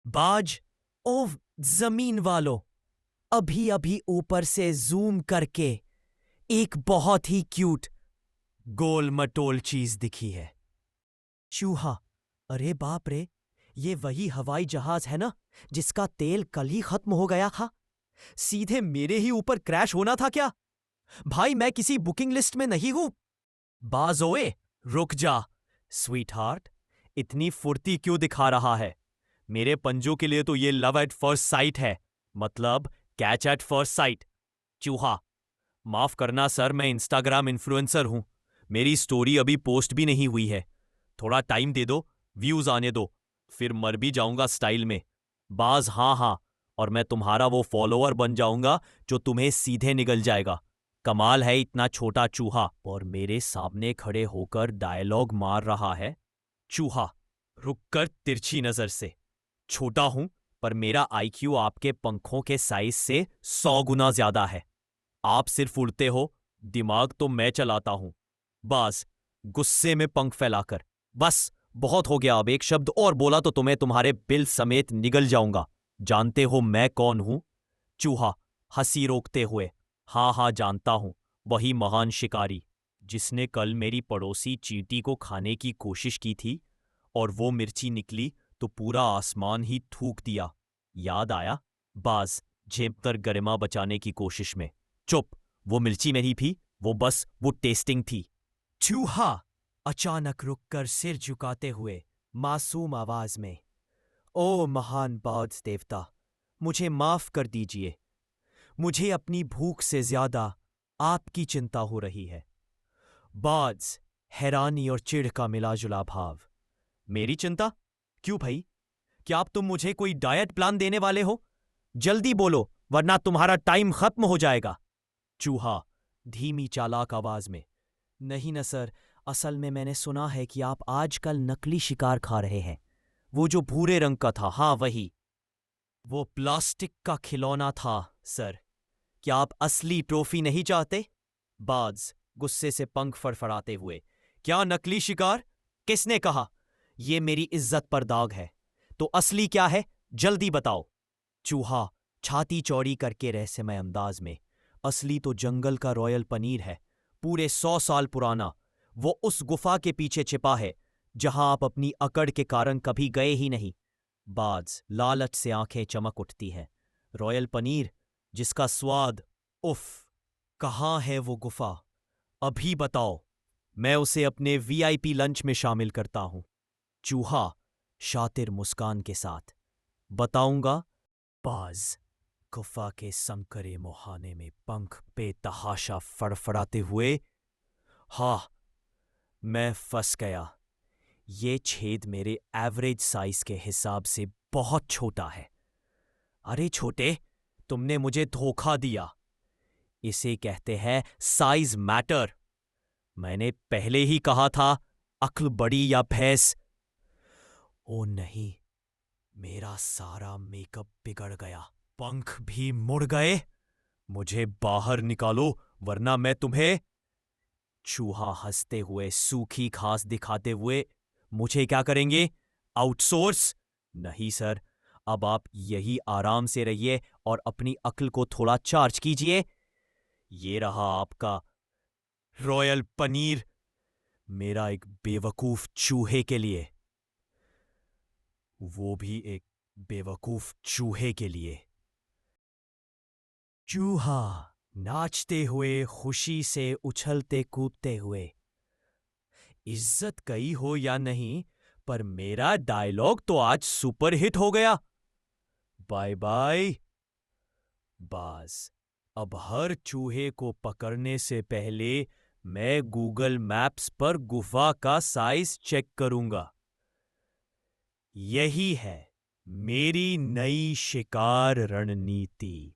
बाज, ओ जमीन वालों, अभी अभी ऊपर से जूम करके एक बहुत ही क्यूट गोल मटोल चीज दिखी है। चूहा, अरे बाप रे, ये वही हवाई जहाज है ना जिसका तेल कल ही खत्म हो गया था। सीधे मेरे ही ऊपर क्रैश होना था क्या? भाई मैं किसी बुकिंग लिस्ट में नहीं हूं। बाज ओए, रुक जा। स्वीट हार्ट, इतनी फुर्ती क्यों दिखा रहा है? मेरे पंजों के लिए तो ये लव एट फर्स्ट साइट है, मतलब कैच एट फर्स्ट साइट। चूहा, माफ करना सर, मैं इंस्टाग्राम इन्फ्लुएंसर हूं। मेरी स्टोरी अभी पोस्ट भी नहीं हुई है। थोड़ा टाइम दे दो, व्यूज आने दो, फिर मर भी जाऊंगा स्टाइल में। बाज, हाँ हाँ, और मैं तुम्हारा वो फॉलोअर बन जाऊंगा जो तुम्हें सीधे निगल जाएगा। कमाल है, इतना छोटा चूहा और मेरे सामने खड़े होकर डायलॉग मार रहा है। चूहा, रुककर तिरछी नजर से। छोटा हूं, पर मेरा आईक्यू आपके पंखों के साइज से 100 गुना ज्यादा है। आप सिर्फ उड़ते हो, दिमाग तो मैं चलाता हूं। बाज, गुस्से में पंख फैलाकर, बस बहुत हो गया, अब एक शब्द और बोला तो तुम्हें तुम्हारे बिल समेत निगल जाऊंगा। जानते हो मैं कौन हूं? चूहा, हंसी रोकते हुए, हाँ हाँ जानता हूं, वही महान शिकारी जिसने कल मेरी पड़ोसी चींटी को खाने की कोशिश की थी और वो मिर्ची निकली तो पूरा आसमान ही थूक दिया। याद आया? बाज, जेब तर गरिमा बचाने की कोशिश में, चुप, वो मिर्ची नहीं थी, वो टेस्टिंग थी। चूहा, अचानक रुककर सिर झुकाते हुए मासूम आवाज में, ओ महान बौद्ध देवता, मुझे माफ कर दीजिए। मुझे अपनी भूख से ज्यादा आपकी चिंता हो रही है। बौद्ध, हैरानी और चिढ़ का मिलाजुला भाव। मेरी चिंता? क्यों भाई? क्या आप तुम मुझे कोई डाइट प्लान देने वाले हो? जल्दी बोलो, वरना तुम्हारा टाइम खत्म हो जाएगा। चूहा, धीमी चालाक आवाज में, नहीं न सर, असल में मैंने सुना है कि आप आजकल नकली शिकार खा रहे हैं। वो जो भूरे रंग का था, हाँ वही। वो प्लास्टिक का खिलौना था सर। क्या आप असली ट्रॉफी नहीं चाहते? बाज, गुस्से से पंख फड़फड़ाते हुए, क्या नकली शिकार? किसने कहा? ये मेरी इज्जत पर दाग है। तो असली क्या है, जल्दी बताओ। चूहा, छाती चौड़ी करके रहस्यमय अंदाज में, असली तो जंगल का रॉयल पनीर है, पूरे 100 साल पुराना। वो उस गुफा के पीछे छिपा है जहां आप अपनी अकड़ के कारण कभी गए ही नहीं। बाज, लालच से आंखें चमक उठती है। रॉयल पनीर, जिसका स्वाद, उफ, कहाँ है वो गुफा? अभी बताओ, मैं उसे अपने वीआईपी लंच में शामिल करता हूं। चूहा, शातिर मुस्कान के साथ, बताऊंगा। बाज, गुफा के संकरे मुहाने में पंख बेतहाशा फड़फड़ाते हुए, हाँ, मैं फंस गया। ये छेद मेरे एवरेज साइज के हिसाब से बहुत छोटा है। अरे छोटे, तुमने मुझे धोखा दिया। इसे कहते हैं साइज मैटर। मैंने पहले ही कहा था, अक्ल बड़ी या भैंस। ओ नहीं, मेरा सारा मेकअप बिगड़ गया, पंख भी मुड़ गए। मुझे बाहर निकालो, वरना मैं तुम्हें। चूहा हंसते हुए सूखी घास दिखाते हुए, मुझे क्या करेंगे? आउटसोर्स? नहीं सर, अब आप यही आराम से रहिए और अपनी अक्ल को थोड़ा चार्ज कीजिए। ये रहा आपका रॉयल पनीर, मेरा एक बेवकूफ चूहे के लिए, वो भी एक बेवकूफ चूहे के लिए। चूहा, नाचते हुए, खुशी से उछलते कूदते हुए, इज्जत गई हो या नहीं, पर मेरा डायलॉग तो आज सुपर हिट हो गया। Bye bye. बाज, अब हर चूहे को पकड़ने से पहले मैं गूगल मैप्स पर गुफा का साइज चेक करूंगा। यही है मेरी नई शिकार रणनीति।